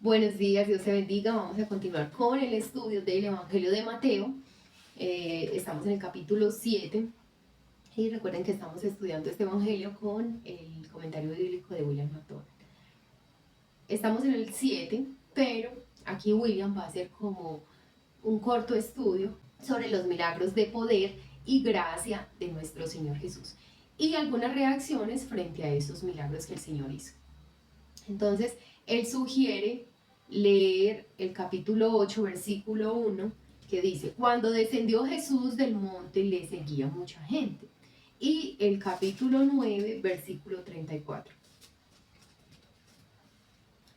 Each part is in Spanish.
Buenos días, Dios te bendiga. Vamos a continuar con el estudio del Evangelio de Mateo. Estamos en el capítulo 7 y recuerden que estamos estudiando este Evangelio con el comentario bíblico de William McDonald. Estamos en el 7, pero aquí William va a hacer como un corto estudio sobre los milagros de poder y gracia de nuestro Señor Jesús y algunas reacciones frente a esos milagros que el Señor hizo. Entonces, él sugiere leer el capítulo 8, versículo 1, que dice: cuando descendió Jesús del monte le seguía mucha gente. Y el capítulo 9, versículo 34.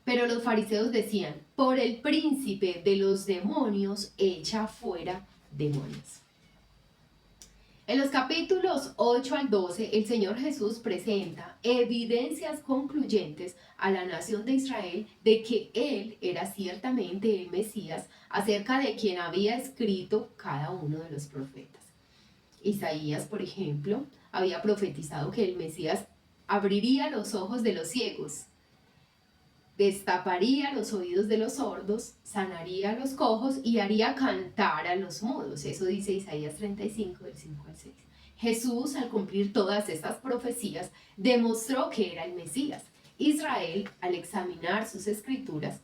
Pero los fariseos decían: por el príncipe de los demonios echa fuera demonios. En los capítulos 8 al 12, el Señor Jesús presenta evidencias concluyentes a la nación de Israel de que Él era ciertamente el Mesías, acerca de quien había escrito cada uno de los profetas. Isaías, por ejemplo, había profetizado que el Mesías abriría los ojos de los ciegos, destaparía los oídos de los sordos, sanaría a los cojos y haría cantar a los mudos. Eso dice Isaías 35, del 5 al 6. Jesús, al cumplir todas estas profecías, demostró que era el Mesías. Israel, al examinar sus escrituras,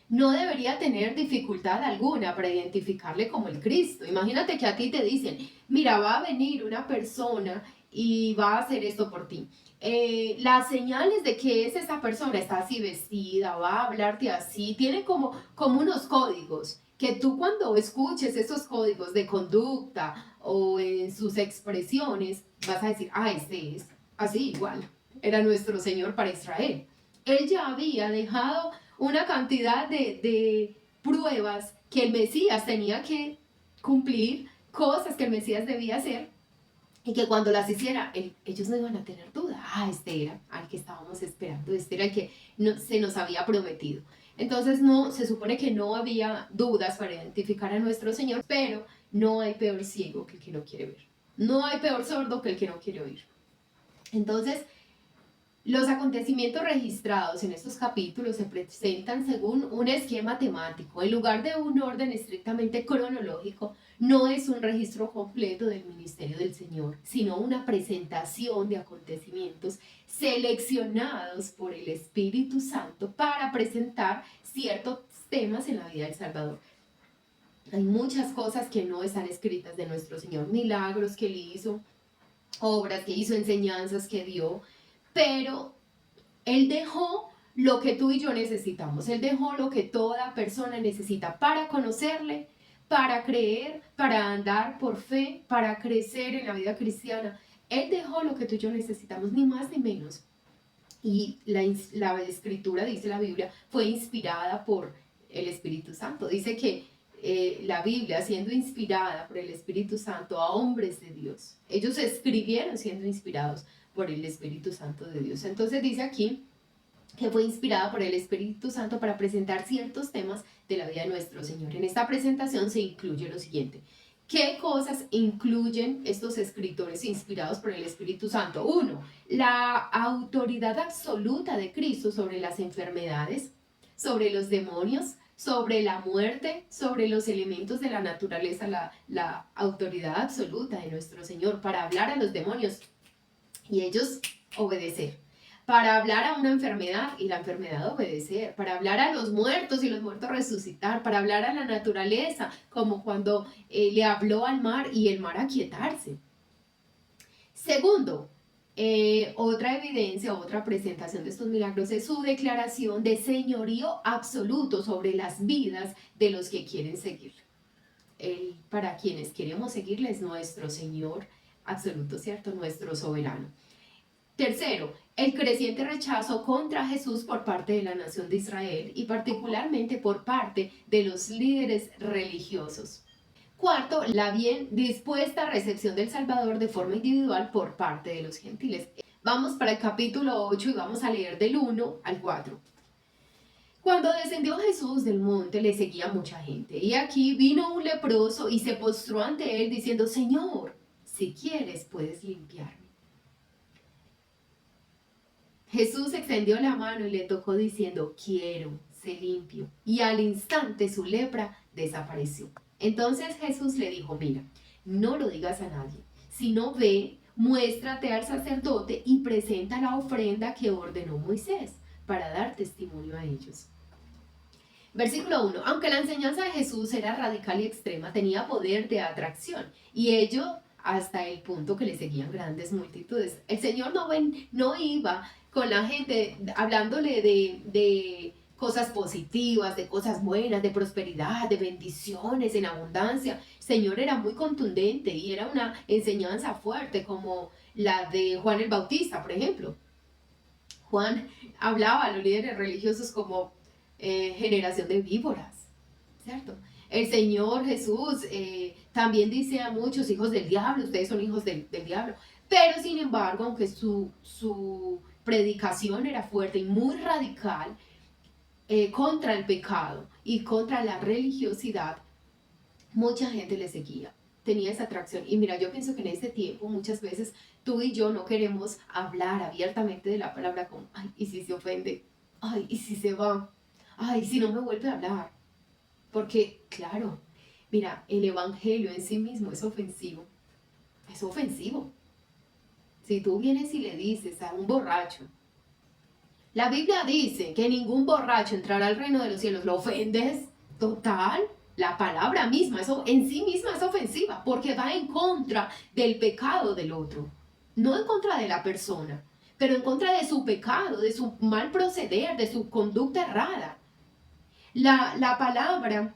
no debería tener dificultad alguna para identificarle como el Cristo. Imagínate que a ti te dicen: mira, va a venir una persona y va a hacer esto por ti. Las señales de que es esa persona: está así vestida, va a hablarte así, tiene como unos códigos, que tú cuando escuches esos códigos de conducta o en sus expresiones, vas a decir: este es así igual, era nuestro Señor para Israel. Él ya había dejado una cantidad de pruebas que el Mesías tenía que cumplir, cosas que el Mesías debía hacer, y que cuando las hiciera, ellos no iban a tener duda. Este era al que estábamos esperando, este era el que se nos había prometido. Entonces se supone que no había dudas para identificar a nuestro Señor, pero no hay peor ciego que el que no quiere ver. No hay peor sordo que el que no quiere oír. Entonces, los acontecimientos registrados en estos capítulos se presentan según un esquema temático. En lugar de un orden estrictamente cronológico, no es un registro completo del ministerio del Señor, sino una presentación de acontecimientos seleccionados por el Espíritu Santo para presentar ciertos temas en la vida del Salvador. Hay muchas cosas que no están escritas de nuestro Señor: milagros que Él hizo, obras que hizo, enseñanzas que dio, pero Él dejó lo que tú y yo necesitamos. Él dejó lo que toda persona necesita para conocerle, para creer, para andar por fe, para crecer en la vida cristiana. Él dejó lo que tú y yo necesitamos, ni más ni menos. Y la escritura, dice la Biblia, fue inspirada por el Espíritu Santo. Dice que la Biblia, siendo inspirada por el Espíritu Santo a hombres de Dios, ellos escribieron siendo inspirados por el Espíritu Santo de Dios. Entonces dice aquí que fue inspirada por el Espíritu Santo para presentar ciertos temas de la vida de nuestro Señor. En esta presentación se incluye lo siguiente: ¿qué cosas incluyen estos escritores inspirados por el Espíritu Santo? 1. La autoridad absoluta de Cristo sobre las enfermedades, sobre los demonios, sobre la muerte, sobre los elementos de la naturaleza, la autoridad absoluta de nuestro Señor para hablar a los demonios y ellos obedecer, para hablar a una enfermedad y la enfermedad obedecer, para hablar a los muertos y los muertos resucitar, para hablar a la naturaleza, como cuando le habló al mar y el mar aquietarse. Segundo, otra evidencia, otra presentación de estos milagros es su declaración de señorío absoluto sobre las vidas de los que quieren seguirlo. Para quienes queremos seguirle es nuestro Señor absoluto, ¿cierto? Nuestro soberano. Tercero, el creciente rechazo contra Jesús por parte de la nación de Israel y particularmente por parte de los líderes religiosos. Cuarto, la bien dispuesta recepción del Salvador de forma individual por parte de los gentiles. Vamos para el capítulo 8 y vamos a leer del 1 al 4. Cuando descendió Jesús del monte le seguía mucha gente, y aquí vino un leproso y se postró ante él diciendo: Señor, si quieres puedes limpiarme. Jesús extendió la mano y le tocó diciendo, quiero, sé limpio. Y al instante su lepra desapareció. Entonces Jesús le dijo, mira, no lo digas a nadie, sino ve, muéstrate al sacerdote y presenta la ofrenda que ordenó Moisés para dar testimonio a ellos. Versículo 1. Aunque la enseñanza de Jesús era radical y extrema, tenía poder de atracción y ello hasta el punto que le seguían grandes multitudes. El Señor no iba con la gente hablándole de cosas positivas, de cosas buenas, de prosperidad, de bendiciones en abundancia. El Señor era muy contundente y era una enseñanza fuerte como la de Juan el Bautista, por ejemplo. Juan hablaba a los líderes religiosos como generación de víboras, ¿cierto? El Señor Jesús también dice a muchos hijos del diablo, ustedes son hijos del diablo, pero sin embargo, aunque su predicación era fuerte y muy radical contra el pecado y contra la religiosidad, mucha gente le seguía, tenía esa atracción. Y mira, yo pienso que en este tiempo muchas veces tú y yo no queremos hablar abiertamente de la palabra como, ay, ¿y si se ofende? Ay, ¿y si se va? Ay, si no me vuelve a hablar. Porque, claro, mira, el evangelio en sí mismo es ofensivo. Es ofensivo. Si tú vienes y le dices a un borracho, la Biblia dice que ningún borracho entrará al reino de los cielos, ¿lo ofendes? Total. La palabra misma, eso en sí misma es ofensiva, porque va en contra del pecado del otro. No en contra de la persona, pero en contra de su pecado, de su mal proceder, de su conducta errada. La palabra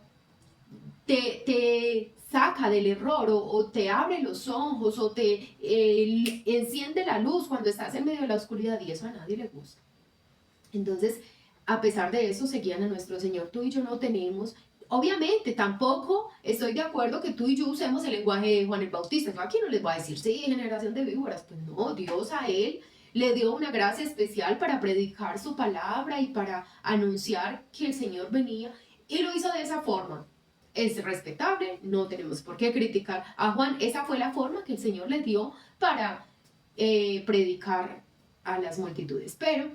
te saca del error o te abre los ojos o te enciende la luz cuando estás en medio de la oscuridad y eso a nadie le gusta. Entonces, a pesar de eso, seguían a nuestro Señor. Tú y yo no tenemos, obviamente, tampoco estoy de acuerdo que tú y yo usemos el lenguaje de Juan el Bautista. Yo aquí no les voy a decir, sí, generación de víboras. Pues no, Dios a él le dio una gracia especial para predicar su palabra y para anunciar que el Señor venía y lo hizo de esa forma. Es respetable, no tenemos por qué criticar a Juan. Esa fue la forma que el Señor le dio para predicar a las multitudes. Pero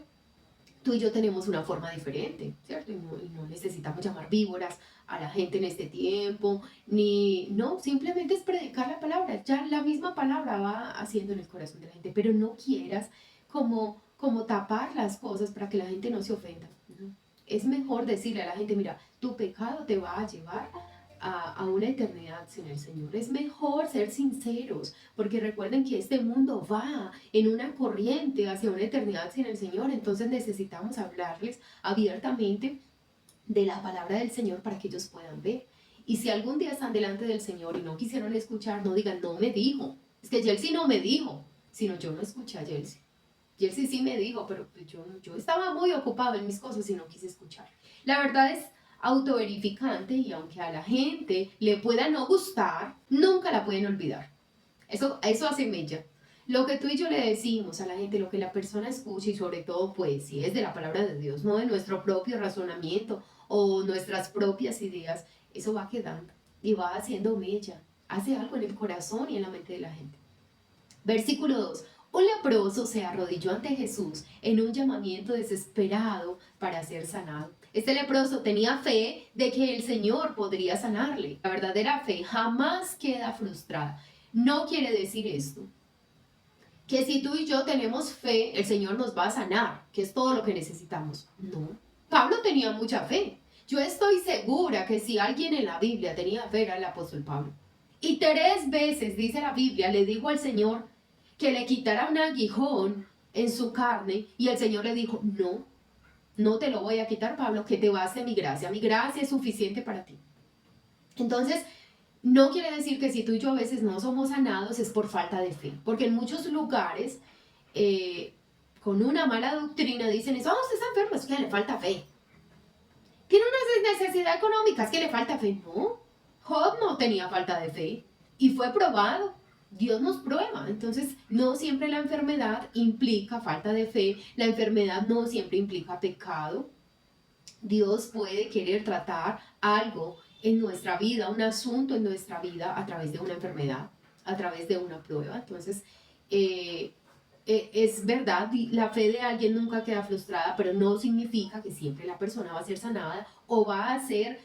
tú y yo tenemos una forma diferente, ¿cierto? Y no necesitamos llamar víboras a la gente en este tiempo, no, simplemente es predicar la palabra, ya la misma palabra va haciendo en el corazón de la gente, pero no quieras como tapar las cosas para que la gente no se ofenda, ¿no? Es mejor decirle a la gente, mira, tu pecado te va a llevar a una eternidad sin el Señor. Es mejor ser sinceros, porque recuerden que este mundo va en una corriente hacia una eternidad sin el Señor, entonces necesitamos hablarles abiertamente de la palabra del Señor para que ellos puedan ver. Y si algún día están delante del Señor y no quisieron escuchar, no digan, no me dijo, es que Yelsi no me dijo, sino yo no escuché a Yelsi. Yelsi sí me dijo, pero yo estaba muy ocupado en mis cosas y no quise escuchar. La verdad es autoverificante y aunque a la gente le pueda no gustar, nunca la pueden olvidar. Eso hace mella. Lo que tú y yo le decimos a la gente, lo que la persona escucha y sobre todo pues si es de la palabra de Dios, no de nuestro propio razonamiento o nuestras propias ideas, eso va quedando y va haciendo mella, hace algo en el corazón y en la mente de la gente. Versículo 2. Un leproso se arrodilló ante Jesús en un llamamiento desesperado para ser sanado. Este leproso tenía fe de que el Señor podría sanarle. La verdadera fe jamás queda frustrada. No quiere decir esto que si tú y yo tenemos fe, el Señor nos va a sanar, que es todo lo que necesitamos. No. Pablo tenía mucha fe. Yo estoy segura que si alguien en la Biblia tenía fe era el apóstol Pablo. Y 3 veces, dice la Biblia, le dijo al Señor que le quitara un aguijón en su carne y el Señor le dijo, no, no te lo voy a quitar, Pablo, que te baste mi gracia es suficiente para ti. Entonces, no quiere decir que si tú y yo a veces no somos sanados es por falta de fe, porque en muchos lugares con una mala doctrina dicen eso, usted está enfermo, es que le falta fe. Tiene una necesidad económica, es que le falta fe. No, Job no tenía falta de fe y fue probado. Dios nos prueba, entonces no siempre la enfermedad implica falta de fe, la enfermedad no siempre implica pecado. Dios puede querer tratar algo en nuestra vida, un asunto en nuestra vida a través de una enfermedad, a través de una prueba. Entonces, es verdad, la fe de alguien nunca queda frustrada, pero no significa que siempre la persona va a ser sanada o va a ser,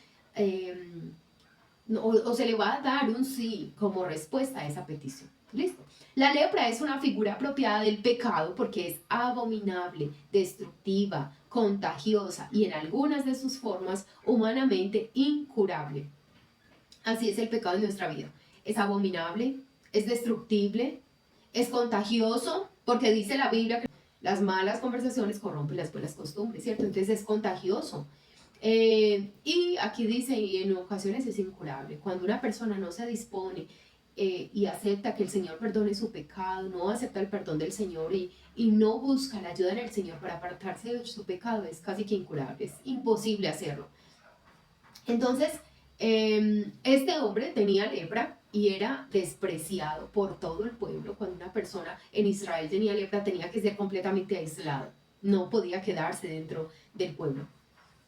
o se le va a dar un sí como respuesta a esa petición. ¿Listo? La lepra es una figura apropiada del pecado porque es abominable, destructiva, contagiosa y en algunas de sus formas humanamente incurable. Así es el pecado en nuestra vida. Es abominable, es destructible, es contagioso, porque dice la Biblia que las malas conversaciones corrompen las buenas costumbres, ¿cierto? Entonces es contagioso. Y aquí dice, y en ocasiones es incurable. Cuando una persona no se dispone y acepta que el Señor perdone su pecado, no acepta el perdón del Señor y no busca la ayuda en el Señor para apartarse de su pecado, es casi que incurable, es imposible hacerlo. Entonces, este hombre tenía lepra y era despreciado por todo el pueblo. Cuando una persona en Israel tenía lepra, tenía que ser completamente aislado. No podía quedarse dentro del pueblo.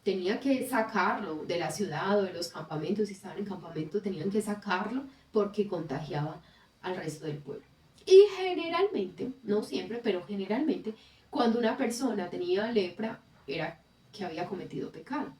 Tenía que sacarlo de la ciudad o de los campamentos. Si estaban en campamento, tenían que sacarlo porque contagiaba al resto del pueblo. Y generalmente, no siempre, pero generalmente, cuando una persona tenía lepra, era que había cometido pecado.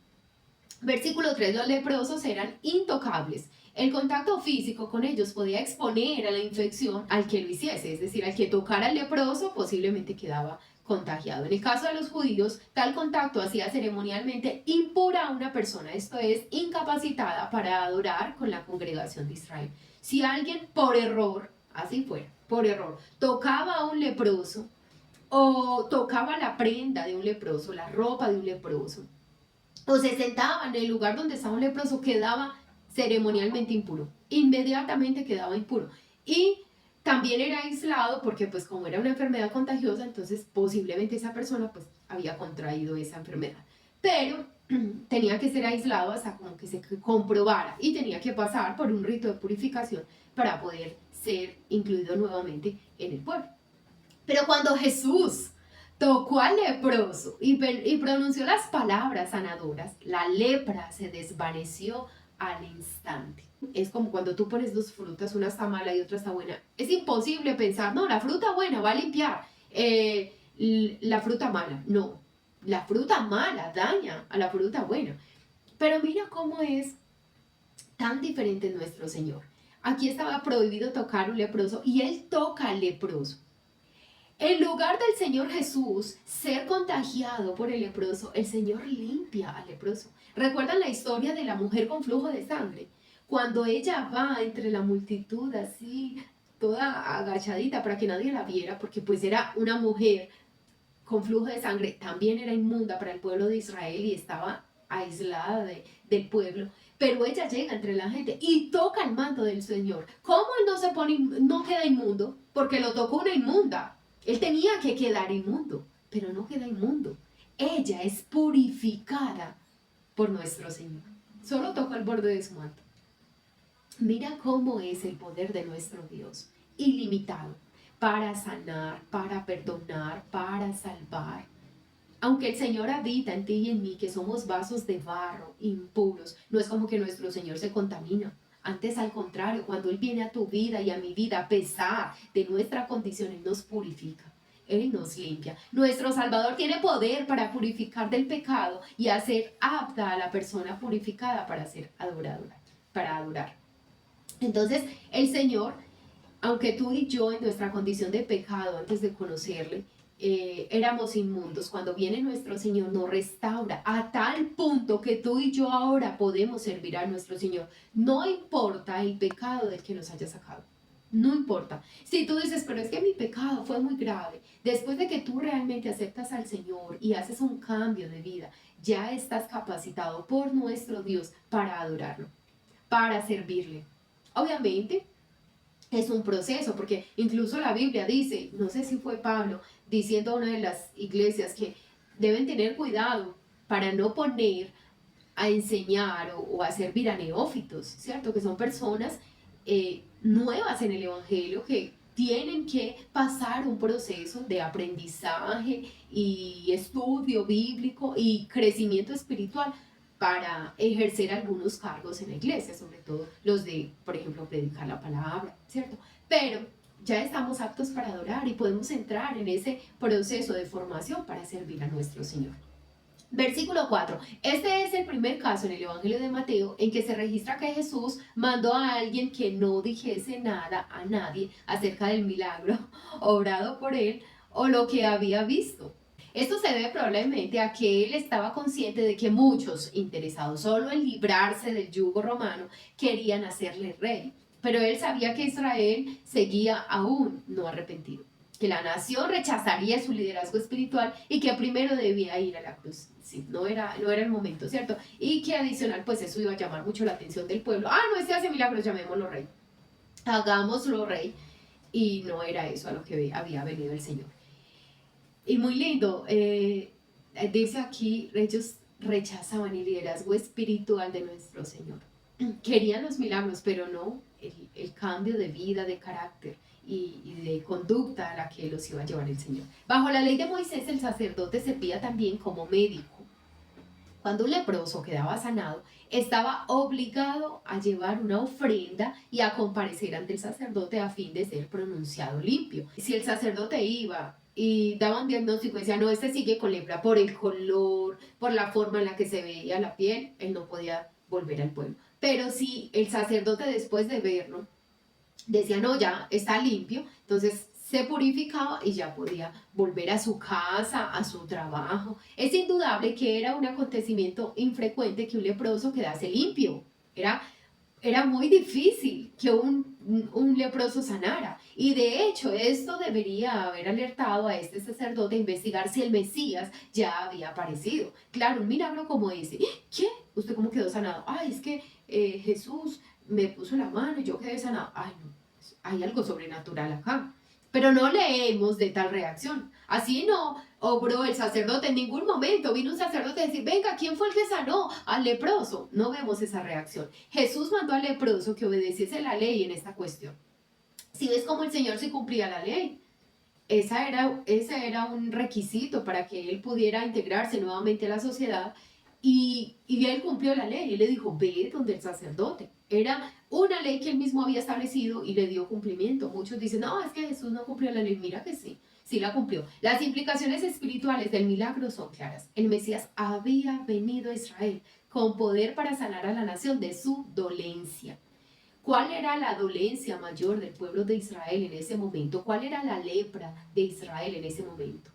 Versículo 3, los leprosos eran intocables. El contacto físico con ellos podía exponer a la infección al que lo hiciese, es decir, al que tocara al leproso posiblemente quedaba contagiado. En el caso de los judíos, tal contacto hacía ceremonialmente impura a una persona, esto es, incapacitada para adorar con la congregación de Israel. Si alguien por error, así fue, por error, tocaba a un leproso o tocaba la prenda de un leproso, la ropa de un leproso, o se sentaba en el lugar donde estaba un leproso, quedaba ceremonialmente impuro, inmediatamente quedaba impuro. Y también era aislado porque pues como era una enfermedad contagiosa, entonces posiblemente esa persona pues había contraído esa enfermedad. Pero tenía que ser aislado hasta como que se comprobara y tenía que pasar por un rito de purificación para poder ser incluido nuevamente en el pueblo. Pero cuando Jesús tocó al leproso y pronunció las palabras sanadoras, la lepra se desvaneció al instante. Es como cuando tú pones dos frutas, una está mala y otra está buena. Es imposible pensar, no, la fruta buena va a limpiar la fruta mala. No, la fruta mala daña a la fruta buena. Pero mira cómo es tan diferente nuestro Señor. Aquí estaba prohibido tocar un leproso y Él toca al leproso. En lugar del Señor Jesús ser contagiado por el leproso, el Señor limpia al leproso. ¿Recuerdan la historia de la mujer con flujo de sangre? Cuando ella va entre la multitud así, toda agachadita para que nadie la viera, porque pues era una mujer con flujo de sangre, también era inmunda para el pueblo de Israel y estaba aislada del pueblo. Pero ella llega entre la gente y toca el manto del Señor. ¿Cómo él no se pone, no queda inmundo? Porque lo tocó una inmunda. Él tenía que quedar inmundo, pero no queda inmundo. Ella es purificada por nuestro Señor. Solo toca el borde de su manto. Mira cómo es el poder de nuestro Dios, ilimitado, para sanar, para perdonar, para salvar. Aunque el Señor habita en ti y en mí, que somos vasos de barro, impuros, no es como que nuestro Señor se contamina. Antes, al contrario, cuando Él viene a tu vida y a mi vida, a pesar de nuestra condición, Él nos purifica, Él nos limpia. Nuestro Salvador tiene poder para purificar del pecado y hacer apta a la persona purificada para ser adoradora, para adorar. Entonces, el Señor, aunque tú y yo en nuestra condición de pecado, antes de conocerle, éramos inmundos, cuando viene nuestro Señor nos restaura a tal punto que tú y yo ahora podemos servir a nuestro Señor. No importa el pecado del que nos haya sacado. No importa. Si tú dices, pero es que mi pecado fue muy grave, después de que tú realmente aceptas al Señor y haces un cambio de vida, ya estás capacitado por nuestro Dios para adorarlo, para servirle. Obviamente, es un proceso, porque incluso la Biblia dice, no sé si fue Pablo, diciendo a una de las iglesias que deben tener cuidado para no poner a enseñar o a servir a neófitos, ¿cierto? Que son personas nuevas en el Evangelio que tienen que pasar un proceso de aprendizaje y estudio bíblico y crecimiento espiritual para ejercer algunos cargos en la iglesia, sobre todo los de, por ejemplo, predicar la palabra, ¿cierto? Pero ya estamos aptos para adorar y podemos entrar en ese proceso de formación para servir a nuestro Señor. Versículo 4. Este es el primer caso en el Evangelio de Mateo en que se registra que Jesús mandó a alguien que no dijese nada a nadie acerca del milagro obrado por él o lo que había visto. Esto se debe probablemente a que él estaba consciente de que muchos, interesados solo en librarse del yugo romano, querían hacerle rey. Pero él sabía que Israel seguía aún no arrepentido, que la nación rechazaría su liderazgo espiritual y que primero debía ir a la cruz. Sí, no era el momento, ¿cierto? Y que adicional, pues eso iba a llamar mucho la atención del pueblo. No, este hace milagros, llamémoslo rey. Hagámoslo rey. Y no era eso a lo que había venido el Señor. Y muy lindo, dice aquí, ellos rechazaban el liderazgo espiritual de nuestro Señor. Querían los milagros, pero no el cambio de vida, de carácter y de conducta a la que los iba a llevar el Señor. Bajo la ley de Moisés, el sacerdote servía también como médico. Cuando un leproso quedaba sanado, estaba obligado a llevar una ofrenda y a comparecer ante el sacerdote a fin de ser pronunciado limpio. Si el sacerdote iba y daba un diagnóstico y decía, no, este sigue con lepra por el color, por la forma en la que se veía la piel, él no podía volver al pueblo. Pero si el sacerdote después de verlo decía, no, ya está limpio, entonces se purificaba y ya podía volver a su casa, a su trabajo. Es indudable que era un acontecimiento infrecuente que un leproso quedase limpio. Era muy difícil que un leproso sanara. Y de hecho, esto debería haber alertado a este sacerdote a investigar si el Mesías ya había aparecido. Claro, un milagro como ese. ¿Qué? ¿Usted cómo quedó sanado? Es que Jesús me puso la mano y yo quedé sanado. No, hay algo sobrenatural acá. Pero no leemos de tal reacción. Así no obró el sacerdote en ningún momento. Vino un sacerdote a decir, venga, ¿quién fue el que sanó al leproso? No vemos esa reacción. Jesús mandó al leproso que obedeciese la ley en esta cuestión. Si ves cómo el Señor sí cumplía la ley, ese era un requisito para que él pudiera integrarse nuevamente a la sociedad. Y él cumplió la ley. Él le dijo, ve donde el sacerdote. Era una ley que él mismo había establecido y le dio cumplimiento. Muchos dicen, no, es que Jesús no cumplió la ley. Mira que sí la cumplió. Las implicaciones espirituales del milagro son claras. El Mesías había venido a Israel con poder para sanar a la nación de su dolencia. ¿Cuál era la dolencia mayor del pueblo de Israel en ese momento? ¿Cuál era la lepra de Israel en ese momento?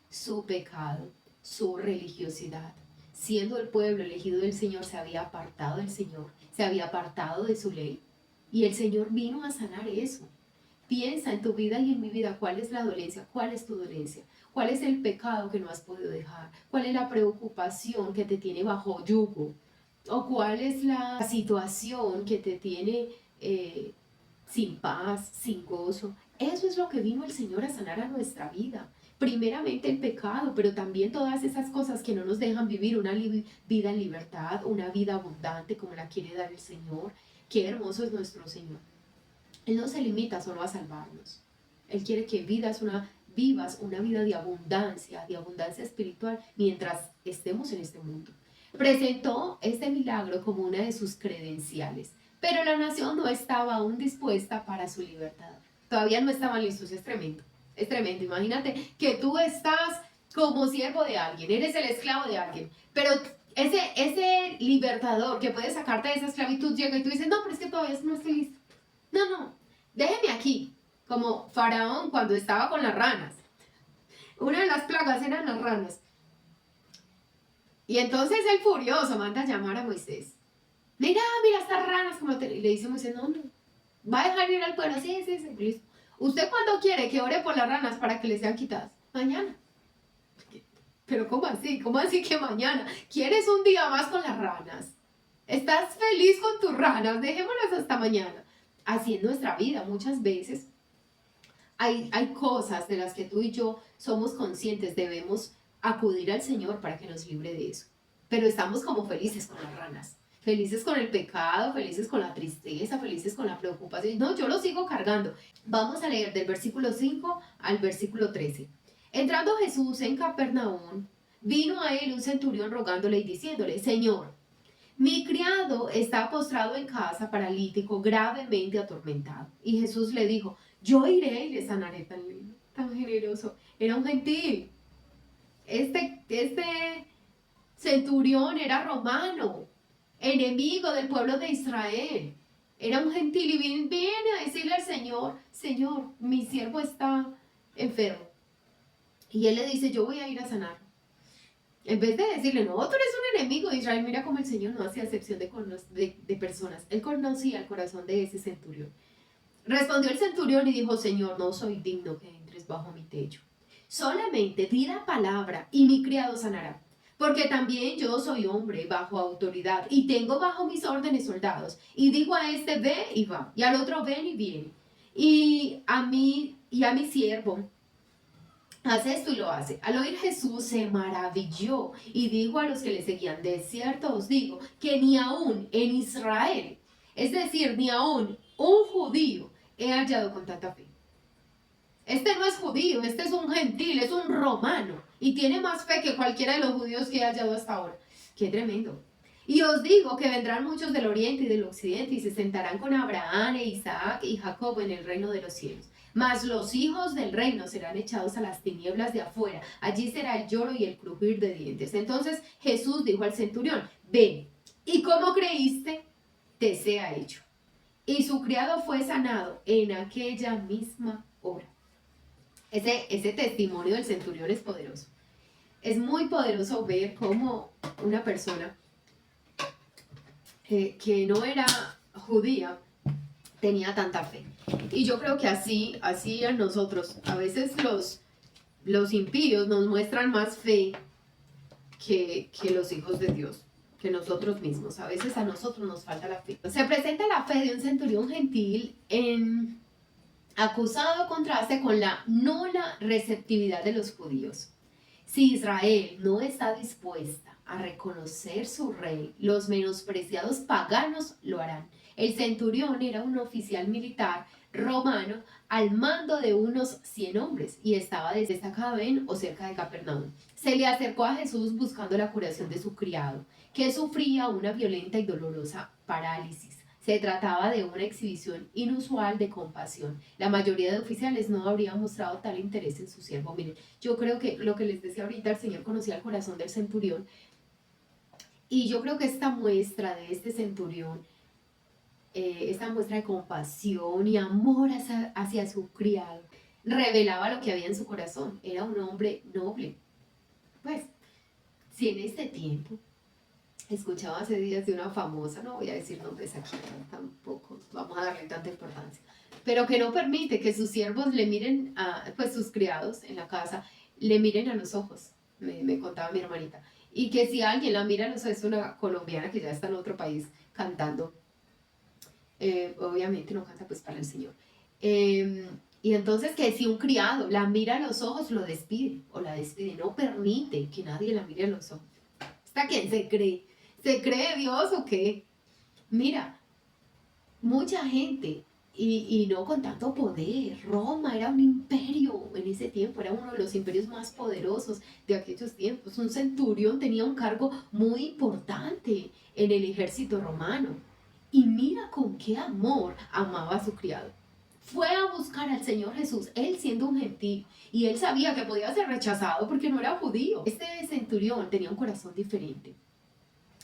Su pecado, su religiosidad. Siendo el pueblo elegido del Señor, se había apartado del Señor, se había apartado de su ley. Y el Señor vino a sanar eso. Piensa en tu vida y en mi vida, ¿cuál es la dolencia? ¿Cuál es tu dolencia? ¿Cuál es el pecado que no has podido dejar? ¿Cuál es la preocupación que te tiene bajo yugo? ¿O cuál es la situación que te tiene sin paz, sin gozo? Eso es lo que vino el Señor a sanar a nuestra vida. Primeramente el pecado, pero también todas esas cosas que no nos dejan vivir una vida en libertad, una vida abundante como la quiere dar el Señor. Qué hermoso es nuestro Señor. Él no se limita solo a salvarnos. Él quiere que vivas una vida de abundancia espiritual mientras estemos en este mundo. Presentó este milagro como una de sus credenciales, pero la nación no estaba aún dispuesta para su libertad. Todavía no estaban listos, es tremendo. Es tremendo, imagínate que tú estás como siervo de alguien, eres el esclavo de alguien, pero ese libertador que puede sacarte de esa esclavitud llega y tú dices, no, pero es que todavía no estoy listo. No, déjeme aquí, como Faraón cuando estaba con las ranas. Una de las plagas eran las ranas. Y entonces el furioso manda a llamar a Moisés. Mira estas ranas, y le dice a Moisés, no, va a dejar ir al pueblo, sí, listo. ¿Usted cuándo quiere que ore por las ranas para que le sean quitadas? Mañana. Pero ¿cómo así? ¿Cómo así que mañana? ¿Quieres un día más con las ranas? ¿Estás feliz con tus ranas? Dejémoslas hasta mañana. Así en nuestra vida muchas veces hay cosas de las que tú y yo somos conscientes, debemos acudir al Señor para que nos libre de eso. Pero estamos como felices con las ranas. Felices con el pecado, felices con la tristeza, felices con la preocupación. No, yo lo sigo cargando. Vamos a leer del versículo 5 al versículo 13. Entrando Jesús en Capernaum, vino a él un centurión rogándole y diciéndole, Señor, mi criado está postrado en casa, paralítico, gravemente atormentado. Y Jesús le dijo, yo iré y le sanaré. Tan lindo, tan generoso. Era un gentil. Este centurión era romano, enemigo del pueblo de Israel. Era un gentil y viene a decirle al Señor, Señor, mi siervo está enfermo. Y él le dice, yo voy a ir a sanar. En vez de decirle, no, tú eres un enemigo de Israel, mira cómo el Señor no hacía acepción de personas. Él conocía el corazón de ese centurión. Respondió el centurión y dijo, Señor, no soy digno que entres bajo mi techo. Solamente di la palabra y mi criado sanará. Porque también yo soy hombre bajo autoridad y tengo bajo mis órdenes soldados. Y digo a este, ve y va. Y al otro, ven y viene. Y a mi siervo, hace esto y lo hace. Al oír Jesús se maravilló y dijo a los que le seguían, de cierto os digo que ni aún en Israel, es decir, ni aún un judío he hallado con tanta fe. Este no es judío, este es un gentil, es un romano y tiene más fe que cualquiera de los judíos que he hallado hasta ahora. ¡Qué tremendo! Y os digo que vendrán muchos del oriente y del occidente y se sentarán con Abraham e Isaac y Jacob en el reino de los cielos. Mas los hijos del reino serán echados a las tinieblas de afuera. Allí será el lloro y el crujir de dientes. Entonces Jesús dijo al centurión, ven, y como creíste, te sea hecho. Y su criado fue sanado en aquella misma hora. Ese testimonio del centurión es poderoso. Es muy poderoso ver cómo una persona que no era judía tenía tanta fe. Y yo creo que así a nosotros, a veces los impíos nos muestran más fe que los hijos de Dios, que nosotros mismos. A veces a nosotros nos falta la fe. Se presenta la fe de un centurión gentil en acusado contraste con la nula receptividad de los judíos. Si Israel no está dispuesta a reconocer su rey, los menospreciados paganos lo harán. El centurión era un oficial militar romano al mando de unos 100 hombres y estaba destacado en o cerca de Capernaum. Se le acercó a Jesús buscando la curación de su criado, que sufría una violenta y dolorosa parálisis. Se trataba de una exhibición inusual de compasión. La mayoría de oficiales no habrían mostrado tal interés en su siervo. Miren, yo creo que lo que les decía ahorita, el Señor conocía el corazón del centurión. Y yo creo que esta muestra de este centurión, esta muestra de compasión y amor hacia su criado, revelaba lo que había en su corazón. Era un hombre noble. Pues, si en este tiempo escuchaba hace días de una famosa, no voy a decir nombres aquí, tampoco vamos a darle tanta importancia, pero que no permite que sus siervos le miren, pues sus criados en la casa, le miren a los ojos, me contaba mi hermanita, y que si alguien la mira a los ojos, es una colombiana que ya está en otro país cantando, obviamente no canta pues para el Señor, y entonces que si un criado la mira a los ojos, lo despide o la despide, no permite que nadie la mire a los ojos. ¿Hasta quién se cree? ¿Se cree Dios o qué? Mira, mucha gente, y no con tanto poder. Roma era un imperio en ese tiempo, era uno de los imperios más poderosos de aquellos tiempos. Un centurión tenía un cargo muy importante en el ejército romano. Y mira con qué amor amaba a su criado. Fue a buscar al Señor Jesús, él siendo un gentil, y él sabía que podía ser rechazado porque no era judío. Este centurión tenía un corazón diferente.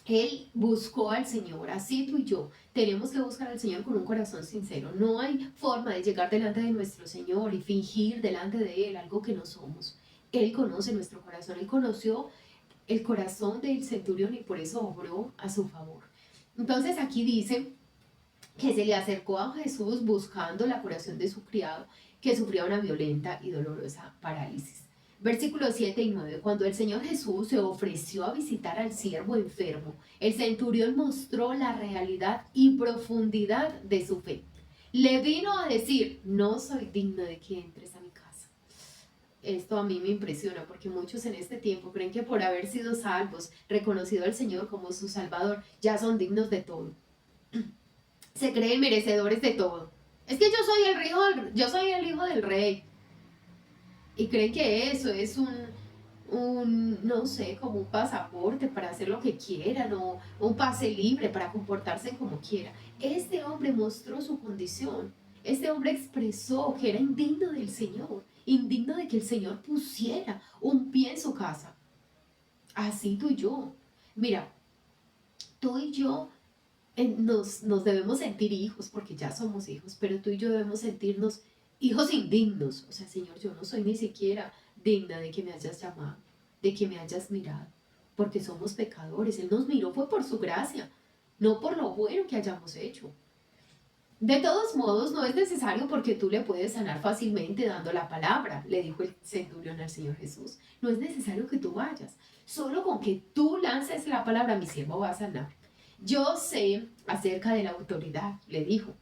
Él buscó al Señor, así tú y yo tenemos que buscar al Señor con un corazón sincero. No hay forma de llegar delante de nuestro Señor y fingir delante de Él algo que no somos. Él conoce nuestro corazón, Él conoció el corazón del centurión y por eso obró a su favor. Entonces aquí dice que se le acercó a Jesús buscando la curación de su criado que sufría una violenta y dolorosa parálisis. Versículos 7 y 9. Cuando el Señor Jesús se ofreció a visitar al siervo enfermo, el centurión mostró la realidad y profundidad de su fe. Le vino a decir, no soy digno de que entres a mi casa. Esto a mí me impresiona porque muchos en este tiempo creen que por haber sido salvos, reconocido al Señor como su Salvador, ya son dignos de todo. Se creen merecedores de todo. Es que yo soy el hijo del rey. Y creen que eso es no sé, como un pasaporte para hacer lo que quieran o un pase libre para comportarse como quiera. Este hombre mostró su condición. Este hombre expresó que era indigno del Señor, indigno de que el Señor pusiera un pie en su casa. Así tú y yo. Mira, tú y yo nos debemos sentir hijos, porque ya somos hijos, pero tú y yo debemos sentirnos hijos indignos. O sea, Señor, yo no soy ni siquiera digna de que me hayas llamado, de que me hayas mirado, porque somos pecadores. Él nos miró fue por su gracia, no por lo bueno que hayamos hecho. De todos modos, no es necesario porque tú le puedes sanar fácilmente dando la palabra, le dijo el centurión al Señor Jesús. No es necesario que tú vayas, solo con que tú lances la palabra, mi siervo va a sanar. Yo sé acerca de la autoridad, le dijo.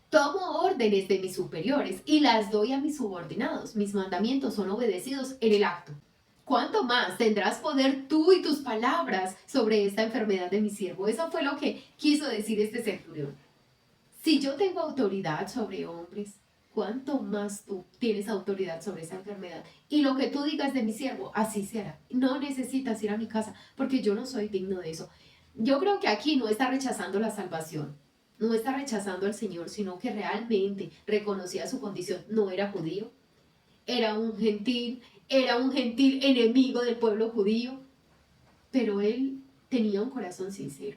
Tomo órdenes de mis superiores y las doy a mis subordinados. Mis mandamientos son obedecidos en el acto. ¿Cuánto más tendrás poder tú y tus palabras sobre esta enfermedad de mi siervo? Eso fue lo que quiso decir este centurión. Si yo tengo autoridad sobre hombres, ¿cuánto más tú tienes autoridad sobre esa enfermedad? Y lo que tú digas de mi siervo, así se hará. No necesitas ir a mi casa porque yo no soy digno de eso. Yo creo que aquí no está rechazando la salvación, no está rechazando al Señor, sino que realmente reconocía su condición. No era judío, era un gentil enemigo del pueblo judío, pero él tenía un corazón sincero.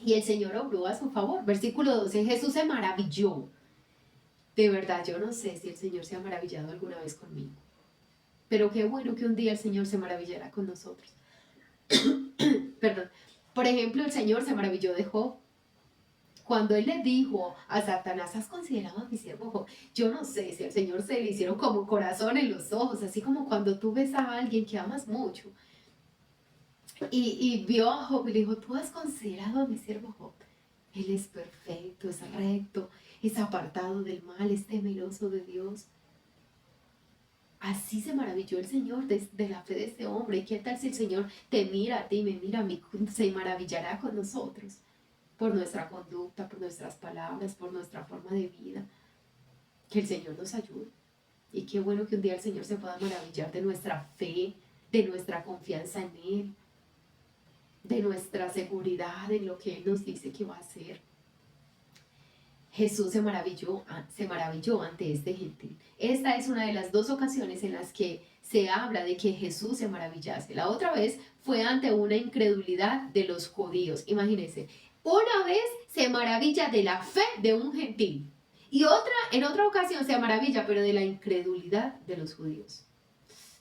Y el Señor obró a su favor. Versículo 12, Jesús se maravilló. De verdad, yo no sé si el Señor se ha maravillado alguna vez conmigo. Pero qué bueno que un día el Señor se maravillará con nosotros. Perdón. Por ejemplo, el Señor se maravilló de Job. Cuando él le dijo a Satanás, ¿has considerado a mi siervo Job? Yo no sé si al Señor se le hicieron como corazón en los ojos, así como cuando tú ves a alguien que amas mucho. Y vio a Job y le dijo, ¿tú has considerado a mi siervo Job? Él es perfecto, es recto, es apartado del mal, es temeroso de Dios. Así se maravilló el Señor de la fe de este hombre. ¿Y qué tal si el Señor te mira a ti, me mira a mí? Se maravillará con nosotros por nuestra conducta, por nuestras palabras, por nuestra forma de vida. Que el Señor nos ayude. Y qué bueno que un día el Señor se pueda maravillar de nuestra fe, de nuestra confianza en Él, de nuestra seguridad en lo que Él nos dice que va a hacer. Jesús se maravilló ante este gentil. Esta es una de las dos ocasiones en las que se habla de que Jesús se maravillase. La otra vez fue ante una incredulidad de los judíos. Imagínense, una vez se maravilla de la fe de un gentil y en otra ocasión se maravilla, pero de la incredulidad de los judíos.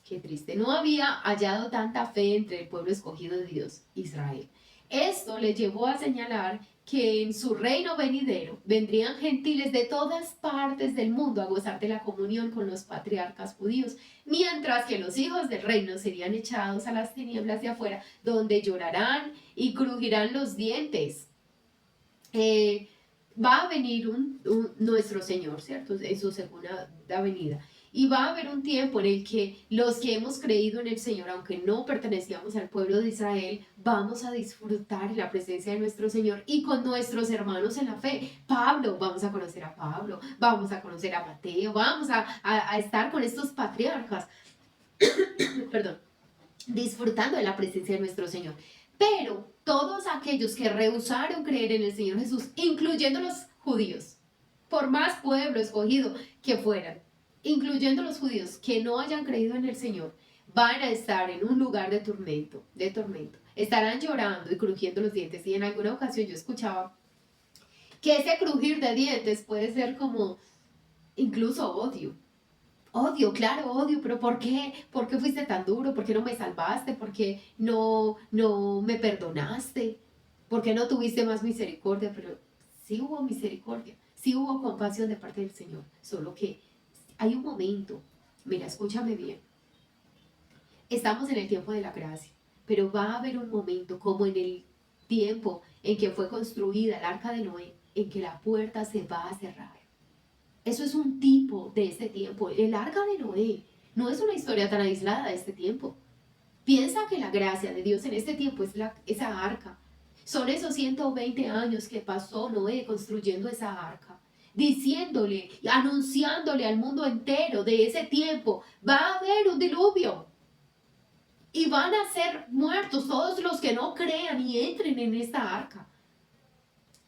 Qué triste. No había hallado tanta fe entre el pueblo escogido de Dios, Israel. Esto le llevó a señalar que en su reino venidero vendrían gentiles de todas partes del mundo a gozar de la comunión con los patriarcas judíos, mientras que los hijos del reino serían echados a las tinieblas de afuera, donde llorarán y crujirán los dientes. Va a venir nuestro Señor, ¿cierto? En su segunda venida. Y va a haber un tiempo en el que los que hemos creído en el Señor, aunque no pertenecíamos al pueblo de Israel, vamos a disfrutar en la presencia de nuestro Señor y con nuestros hermanos en la fe. Pablo, vamos a conocer a Pablo, vamos a conocer a Mateo, vamos a estar con estos patriarcas, perdón, disfrutando de la presencia de nuestro Señor. Pero todos aquellos que rehusaron creer en el Señor Jesús, incluyendo los judíos, por más pueblo escogido que fueran, incluyendo los judíos que no hayan creído en el Señor, van a estar en un lugar de tormento, Estarán llorando y crujiendo los dientes. Y en alguna ocasión yo escuchaba que ese crujir de dientes puede ser como incluso odio. Odio, claro, odio, pero ¿por qué? ¿Por qué fuiste tan duro? ¿Por qué no me salvaste? ¿Por qué no me perdonaste? ¿Por qué no tuviste más misericordia? Pero sí hubo misericordia, sí hubo compasión de parte del Señor, solo que hay un momento, mira, escúchame bien, estamos en el tiempo de la gracia, pero va a haber un momento como en el tiempo en que fue construida el arca de Noé, en que la puerta se va a cerrar. Eso es un tipo de este tiempo. El arca de Noé no es una historia tan aislada de este tiempo. Piensa que la gracia de Dios en este tiempo es esa arca. Son esos 120 años que pasó Noé construyendo esa arca, diciéndole, anunciándole al mundo entero de ese tiempo, va a haber un diluvio. Y van a ser muertos todos los que no crean y entren en esta arca.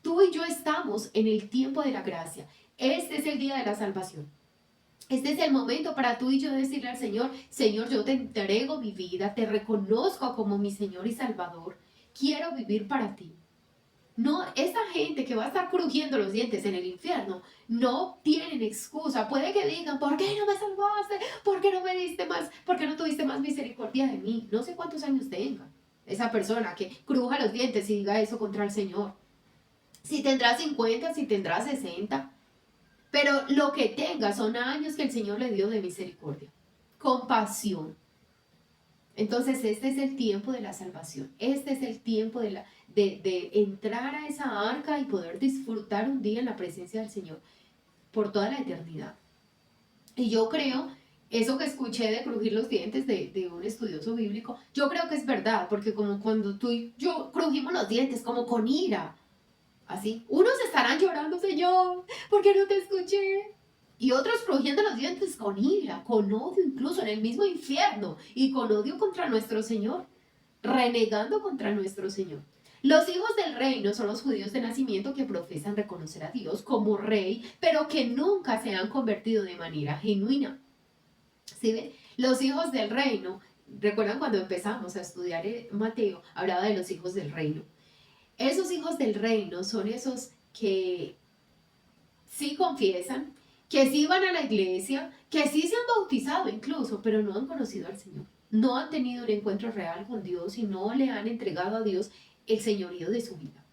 Tú y yo estamos en el tiempo de la gracia. Este es el día de la salvación. Este es el momento para tú y yo decirle al Señor, Señor, yo te entrego mi vida, te reconozco como mi Señor y Salvador. Quiero vivir para ti. No, esa gente que va a estar crujiendo los dientes en el infierno, no tienen excusa. Puede que digan, ¿por qué no me salvaste? ¿Por qué no me diste más? ¿Por qué no tuviste más misericordia de mí? No sé cuántos años tenga esa persona que cruja los dientes y diga eso contra el Señor. Si tendrá 50, si tendrá 60, pero lo que tenga son años que el Señor le dio de misericordia, compasión. Entonces este es el tiempo de la salvación. Este es el tiempo de entrar a esa arca y poder disfrutar un día en la presencia del Señor por toda la eternidad. Y yo creo, eso que escuché de crujir los dientes de un estudioso bíblico, yo creo que es verdad, porque como cuando tú y yo crujimos los dientes, como con ira, así, unos estarán llorando, Señor, ¿por qué no te escuché? Y otros crujiendo los dientes con ira, con odio, incluso en el mismo infierno, y con odio contra nuestro Señor, renegando contra nuestro Señor. Los hijos del reino son los judíos de nacimiento que profesan reconocer a Dios como rey, pero que nunca se han convertido de manera genuina. ¿Sí ven? Los hijos del reino, recuerdan cuando empezamos a estudiar Mateo, hablaba de los hijos del reino. Esos hijos del reino son esos que sí confiesan, que sí van a la iglesia, que sí se han bautizado incluso, pero no han conocido al Señor. No han tenido un encuentro real con Dios y no le han entregado a Dios el señorío de su vida.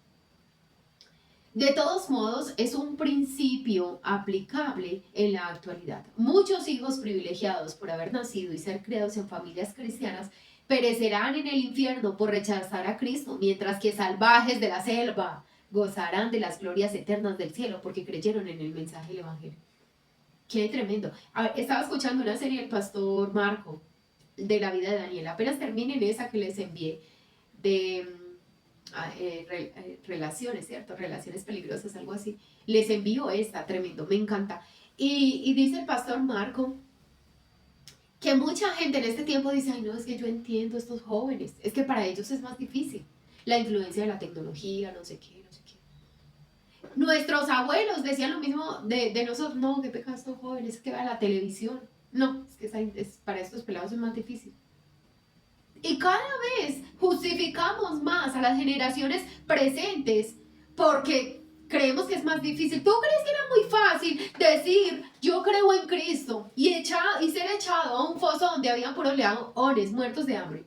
De todos modos, es un principio aplicable en la actualidad. Muchos hijos privilegiados por haber nacido y ser criados en familias cristianas perecerán en el infierno por rechazar a Cristo, mientras que salvajes de la selva gozarán de las glorias eternas del cielo porque creyeron en el mensaje del Evangelio. Qué tremendo. Estaba escuchando una serie del pastor Marco de la vida de Daniel. Apenas terminen esa que les envié de relaciones, ¿cierto? Relaciones peligrosas, algo así. Les envío esta, tremendo, me encanta. Y dice el pastor Marco que mucha gente en este tiempo dice, ay no, es que yo entiendo a estos jóvenes, es que para ellos es más difícil. La influencia de la tecnología, no sé qué, no sé qué. Nuestros abuelos decían lo mismo de nosotros, no, qué pecado estos jóvenes, que va la televisión. No, es que para estos pelados es más difícil. Y cada vez justificamos más a las generaciones presentes porque creemos que es más difícil. ¿Tú crees que era muy fácil decir yo creo en Cristo y ser echado a un foso donde habían puros leones muertos de hambre?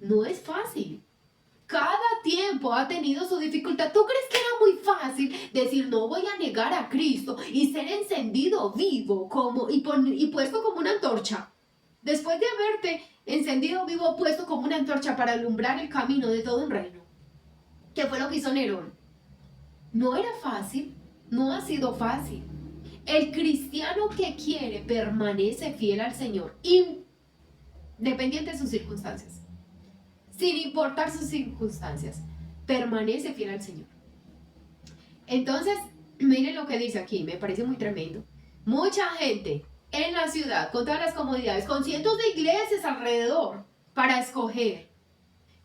No es fácil. Cada tiempo ha tenido su dificultad. ¿Tú crees que era muy fácil decir no voy a negar a Cristo y ser encendido vivo y puesto como una antorcha? Después de haberte encendido vivo, puesto como una antorcha para alumbrar el camino de todo un reino. ¿Qué fue lo que hizo Nerón? No era fácil, no ha sido fácil. El cristiano que quiere permanece fiel al Señor, independiente de sus circunstancias. Sin importar sus circunstancias, permanece fiel al Señor. Entonces, miren lo que dice aquí, me parece muy tremendo. Mucha gente en la ciudad, con todas las comodidades, con cientos de iglesias alrededor para escoger,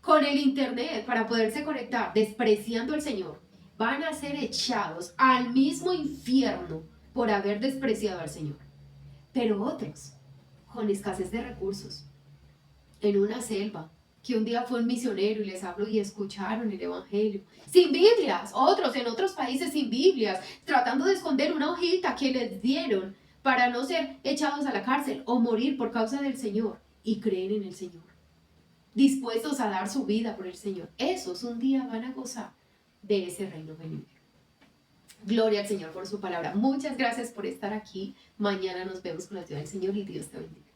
con el internet para poderse conectar, despreciando al Señor, van a ser echados al mismo infierno por haber despreciado al Señor. Pero otros, con escasez de recursos, en una selva, que un día fue un misionero y les habló y escucharon el Evangelio, sin Biblias, otros en otros países sin Biblias, tratando de esconder una hojita que les dieron para no ser echados a la cárcel o morir por causa del Señor, y creen en el Señor, dispuestos a dar su vida por el Señor. Esos un día van a gozar de ese reino venidero. Gloria al Señor por su palabra. Muchas gracias por estar aquí. Mañana nos vemos con la ayuda del Señor y Dios te bendiga.